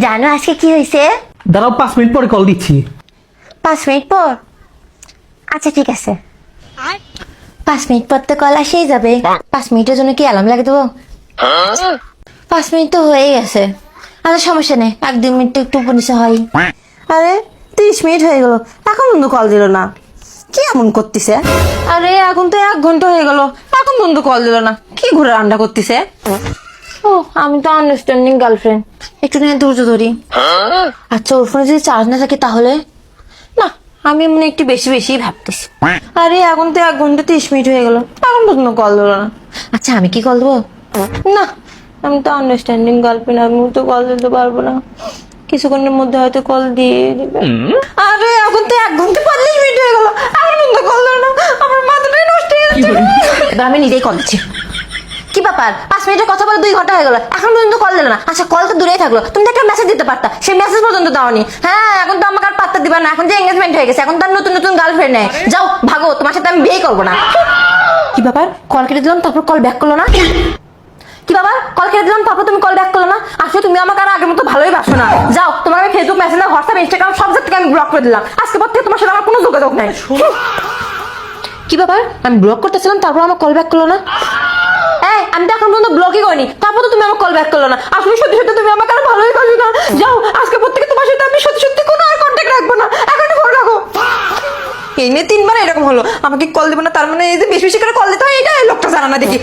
জানো আজকে কি হয়েছে? দাঁড়াও 5 মিনিট পরে কল দিচ্ছি। 5 মিনিট পর? আচ্ছা ঠিক আছে। 5 মিনিট পর তো কল আসেই যাবে। 5 মিনিটের জন্য কি অ্যালার্ম লাগে দেবো? 5 মিনিট তো হয়ে গেছে। আচ্ছা সমস্যা নেই, 1-2 মিনিট একটু উপর নিচে হয়। আরে 30 মিনিট হয়ে গেল, এখন বন্ধু কল দিল না, কি এমন করতেছে? আরে এখন তো 1 ঘন্টা হয়ে গেল, এখন বন্ধু কল দিল না, কি ঘুরে রান্না করতেছে? ও আমি তো আন্ডারস্ট্যান্ডিং গার্লফ্রেন্ড, একটু নিয়ে ধৈর্য ধরি। আচ্ছা ওর ফোনে যদি চার্জ না থাকে তাহলে? না, আমি মনে একটু বেশি বেশি ভাবতেছি। আরে এখন তো 1 ঘন্টা 30 মিনিট হয়ে গেল, এখন বন্ধু কল দিল না। আচ্ছা আমি কি কল দেবো? না, আমি তো আন্ডারস্ট্যান্ডিং গার্লফ্রেন্ড, আমি তো কল দিতে পারবো না, কিছুক্ষণের মধ্যে হয়তো কল দিয়ে দিবে। আরে এখন তো 1 ঘন্টা 40 মিনিট হয়ে গেল, এখন বন্ধু কল দিল না, আমার মাথাটাই নষ্ট হয়ে যাচ্ছে। এবার আমি নিজেই কল দিচ্ছি। কি ব্যাপার, 5 মিনিটের কথা বলে 2 ঘন্টা হয়ে গেল, এখন পর্যন্ত কল দিলে না? আচ্ছা কল তো দূরেই থাকলো, তুমি তো একটা মেসেজ দিতে পারতা, সেই মেসেজ পর্যন্ত দাওনি। হ্যাঁ এখন তো আমাকে আর পাত্তা দিবা না, এখন যে এঙ্গেজমেন্ট হয়ে গেছে, এখন তার নতুন নতুন গার্লফ্রেন্ড নেই। যাও ভাগো, তোমার সাথে আমি বিয়ে করবো না। কি ব্যাপার, কল কেটে দিলাম তারপর কল ব্যাক করলো না? কি বাবা, কল কেটে দিলাম তারপর তুমি কল ব্যাক করলো না? আসলে তুমি আমাকে আর আগের মতো ভালোই বাসো না। যাও, তোমার আমি ফেসবুক, মেসেঞ্জার, হোয়াটসঅ্যাপ, ইনস্টাগ্রাম সব জায়গা থেকে আমি ব্লক করে দিলাম। আজকে পর থেকে তোমার সাথে আমার কোনো যোগাযোগ নাই। কি ব্যাপার, আমি ব্লক করতেছিলাম তারপর আমার কল ব্যাক করলো না? এই আমি তো এখন পর্যন্ত ব্লকই করিনি, তারপর তো তুমি আমার কল ব্যাক করলো না। আসলে সত্যি সত্যি তুমি আমাকে আর ভালোই বাসো না। যাও, আজকে পর থেকে তোমার সাথে আমি সত্যি সত্যি কোনো আর কন্ট্যাক্ট রাখবো না। এখন ফোন রাখো। এই নিয়ে 3 বার এরকম হলো, আমাকে কল দেবো না, তার মানে এই যে বেশি বেশি করে কল দিতে হয়, এটা এই লোকটা জানা না দেখি।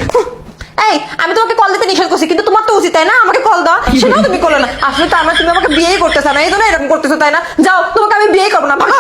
এই আমি তোমাকে কল দিতে নিষেধ করছি, কিন্তু তোমার তো উচিত তাই না আমাকে কল দাও? সেটাও তুমি করলো না, আসলে তার মানে তুমি আমাকে বিয়েই করতেছ না, এই জন্য এরকম করতেছো তাই না? যাও, তোমাকে আমি বিয়ে করবো না, ভাগো।